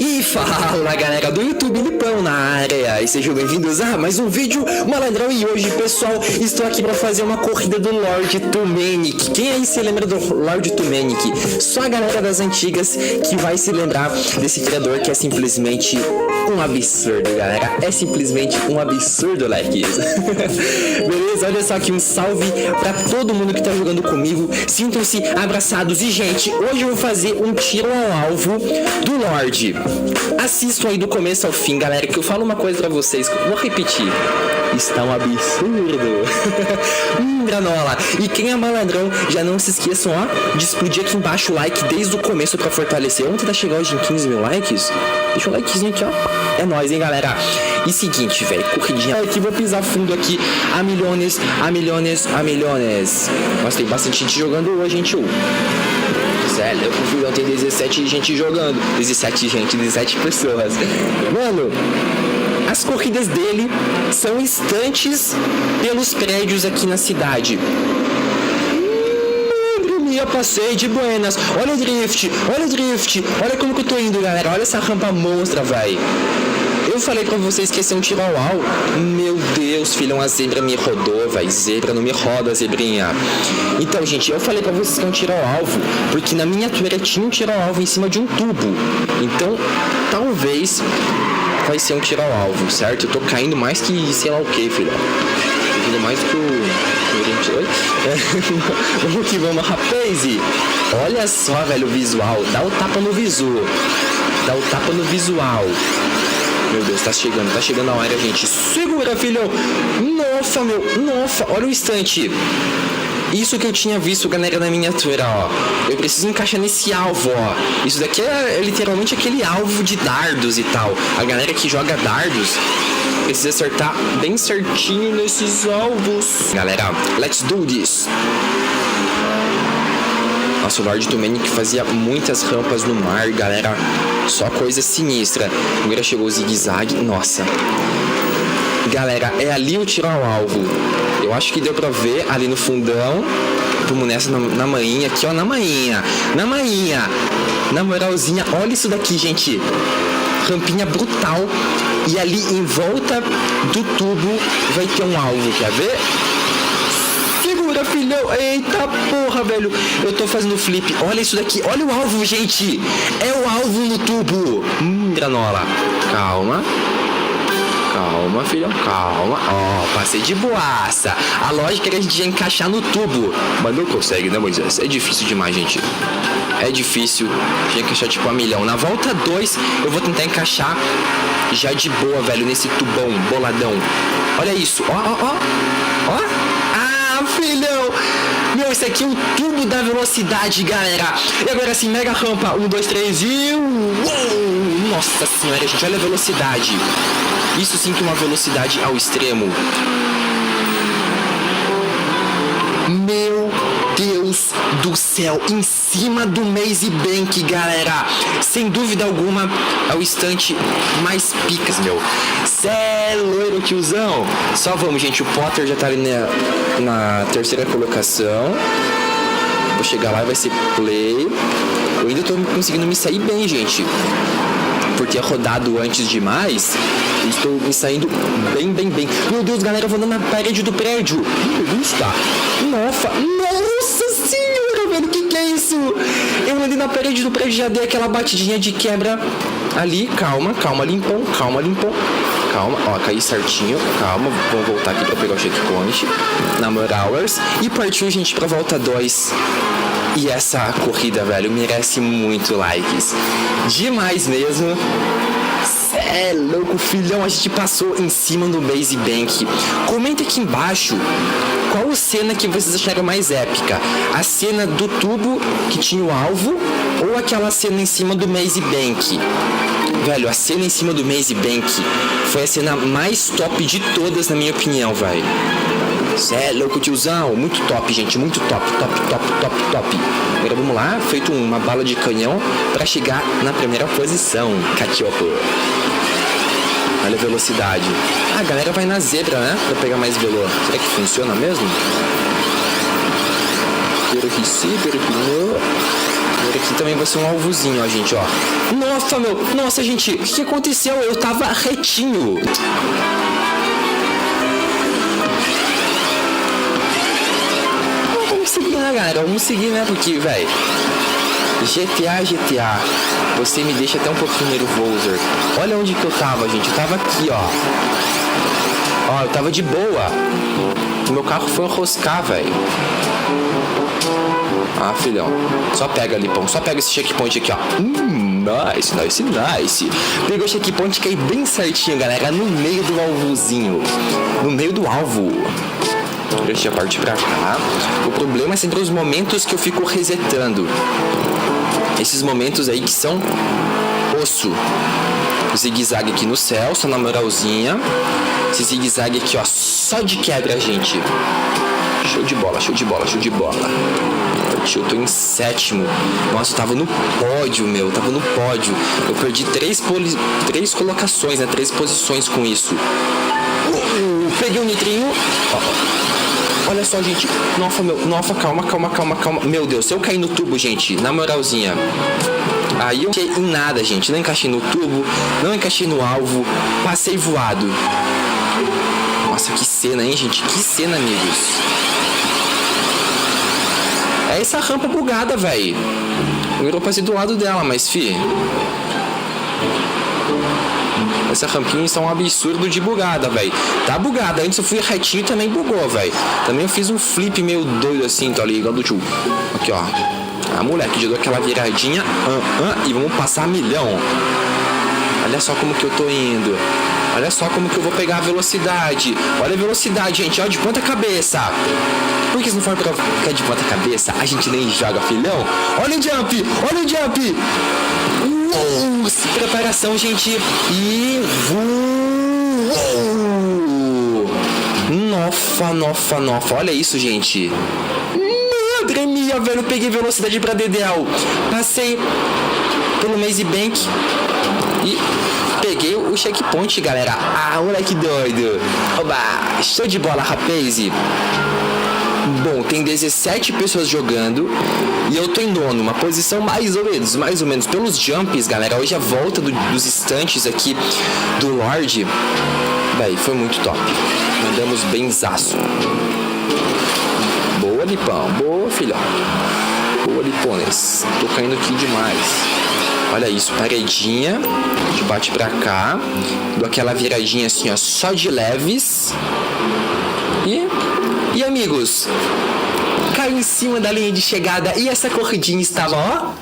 E fala galera do YouTube Lipão na área, e sejam bem-vindos a mais um vídeo malandrão. E hoje, pessoal, estou aqui para fazer uma corrida do Lord Tumenic. Quem aí se lembra do Lord Tumenic? Só a galera das antigas que vai se lembrar desse criador que é simplesmente um absurdo, galera. É simplesmente um absurdo, likes. Beleza? Olha só aqui um salve para todo mundo que tá jogando comigo. Sintam-se abraçados. E, gente, hoje eu vou fazer um tiro ao alvo do Lorde. Assistam aí do começo ao fim, galera, que eu falo uma coisa pra vocês. Vou repetir. Está um absurdo. Granola. E quem é malandrão, já não se esqueçam, ó, de explodir aqui embaixo o like desde o começo pra fortalecer. Vamos tentar chegar hoje em 15 mil likes? Deixa o likezinho aqui, ó. É nóis, hein, galera. E seguinte, velho, corridinha aqui, vou pisar fundo aqui. A milhões. Nossa, tem bastante gente jogando hoje, gente. Sério, o filhão tem 17 gente jogando. 17 pessoas. Mano, as corridas dele são instantes pelos prédios aqui na cidade. Eu passei de buenas. Olha o drift. Olha como que eu tô indo, galera. Olha essa rampa monstra, velho. Eu falei pra vocês que ia ser um tiro ao alvo. Meu Deus, filhão, a zebra me rodou, velho. Zebra não me roda, zebrinha. Então, gente, eu falei pra vocês que é um tiro ao alvo, porque na miniatura tinha um tiro ao alvo em cima de um tubo. Então, talvez vai ser um tiro ao alvo, certo? Eu tô caindo mais que sei lá o que, filhão. Tô caindo mais que o... Vamos que vamos, rapaz. Olha só, velho, o visual. Dá o tapa no visual. Meu Deus, tá chegando a hora, gente. Segura, filhão. Nossa, olha o instante. Isso que eu tinha visto, galera, na miniatura, ó. Eu preciso encaixar nesse alvo, ó. Isso daqui é literalmente aquele alvo de dardos e tal. A galera que joga dardos precisa acertar bem certinho nesses alvos. Galera, let's do this. Nossa, o Lord Tumenic fazia muitas rampas no mar, galera. Só coisa sinistra. Agora chegou o zigue-zague. Nossa. Galera, é ali o tiro ao alvo. Eu acho que deu pra ver ali no fundão. Vamos nessa na manhinha aqui, ó. Na manhinha. Na moralzinha. Olha isso daqui, gente. Rampinha brutal. E ali em volta do tubo vai ter um alvo. Quer ver? Segura, filhão. Eita porra, velho. Eu tô fazendo flip. Olha isso daqui. Olha o alvo, gente. É o alvo no tubo. Granola. Calma, filhão, calma. Ó, passei de boaça. A lógica é que a gente ia encaixar no tubo. Mas não consegue, né, Moisés? É difícil demais, gente. É difícil. Tinha que encaixar tipo a milhão. Na volta 2, eu vou tentar encaixar já de boa, velho, nesse tubão boladão. Olha isso. Ó. Ah, filhão. Meu, esse aqui é o tubo da velocidade, galera. E agora sim, mega rampa. 1, 2, 3 e... Uou! Nossa senhora, gente, olha a velocidade. Isso sim que é uma velocidade ao extremo. Meu Deus do céu. Em cima do Maze Bank, galera. Sem dúvida alguma, é o instante mais picas, meu. Cê é loiro, tiozão. Só vamos, gente. O Potter já tá ali na terceira colocação. Vou chegar lá e vai ser play. Eu ainda tô conseguindo me sair bem, gente. Por ter rodado antes demais, estou me saindo bem. Meu Deus, galera, eu vou andando na parede do prédio. Nossa senhora, velho, que é isso? Eu andei na parede do prédio, já dei aquela batidinha de quebra ali. Calma, limpão. Calma, ó, caí certinho. Calma, vamos voltar aqui pra pegar o checkpoint. Na Moralers. E partiu, gente, pra volta 2. E essa corrida, velho, merece muito likes. Demais mesmo. Cê é louco, filhão. A gente passou em cima do Maze Bank. Comenta aqui embaixo qual cena que vocês acharam mais épica. A cena do tubo que tinha o alvo ou aquela cena em cima do Maze Bank? Velho, a cena em cima do Maze Bank foi a cena mais top de todas, na minha opinião, velho. Cê é louco, tiozão. Muito top, gente. Muito top. Agora vamos lá. Feito uma bala de canhão pra chegar na primeira posição. Cachorro. Olha a velocidade. A galera vai na zebra, né? Pra pegar mais velo. Será que funciona mesmo? Quero que sim, quero que não. Aqui também vai ser um alvozinho, ó, gente, ó. Nossa, meu. Nossa, gente. O que aconteceu? Eu tava retinho. Vamos seguir, né, galera? Vamos seguir, né? Porque, velho... GTA. Você me deixa até um pouquinho nervoso. Olha onde que eu tava, gente. Eu tava aqui, ó. Ó, eu tava de boa. O meu carro foi enroscar, velho. Ah, filhão. Só pega ali, pão. Só pega esse checkpoint aqui, ó. Nice. Pegou o checkpoint e caí bem certinho, galera. No meio do alvozinho. No meio do alvo. Deixa eu partir pra cá. O problema é sempre os momentos que eu fico resetando. Esses momentos aí que são osso. Zigue-zague aqui no céu, só na moralzinha. Esse zigue-zague aqui, ó, só de quebra, gente. Show de bola. Eu tô em 7º. Nossa, eu tava no pódio, meu. Eu perdi 3 colocações, né? 3 posições com isso. Peguei o nitrinho. Olha só, gente. Nossa, calma. Meu Deus, se eu cair no tubo, gente, na moralzinha. Aí eu encaixei em nada, gente. Não encaixei no tubo, não encaixei no alvo. Passei voado. Nossa, que cena, hein, gente? Que cena, amigos. É essa rampa bugada, velho. Eu passei do lado dela, mas, fi... Essa rampinha está um absurdo de bugada, velho. Tá bugada. Antes eu fui retinho e também bugou, velho. Também eu fiz um flip meio doido assim, tá ligado do tio. Aqui, ó. Ah, moleque, já deu aquela viradinha. E vamos passar milhão. Olha só como que eu tô indo. Olha só como que eu vou pegar a velocidade. Olha a velocidade, gente. Ó, de ponta cabeça. Porque se não for pra ficar de ponta cabeça, a gente nem joga, filhão. Olha o jump. Preparação, gente. E... Nossa. Olha isso, gente. Madre mia, velho. Peguei velocidade pra Dedéu. Passei pelo Maze Bank. E peguei o checkpoint, galera. Ah, moleque doido. Oba, show de bola, rapaz. Bom, tem 17 pessoas jogando e eu tô em nono, uma posição mais ou menos pelos jumps, galera. Hoje a volta dos estantes aqui do Lorde, véi, foi muito top. Mandamos benzaço. Boa, Lipão. Boa, filhão. Boa, Lipones. Tô caindo aqui demais. Olha isso, paredinha. A gente bate pra cá. Dou aquela viradinha assim, ó, só de leves. E amigos, caiu em cima da linha de chegada e essa corridinha estava, ó...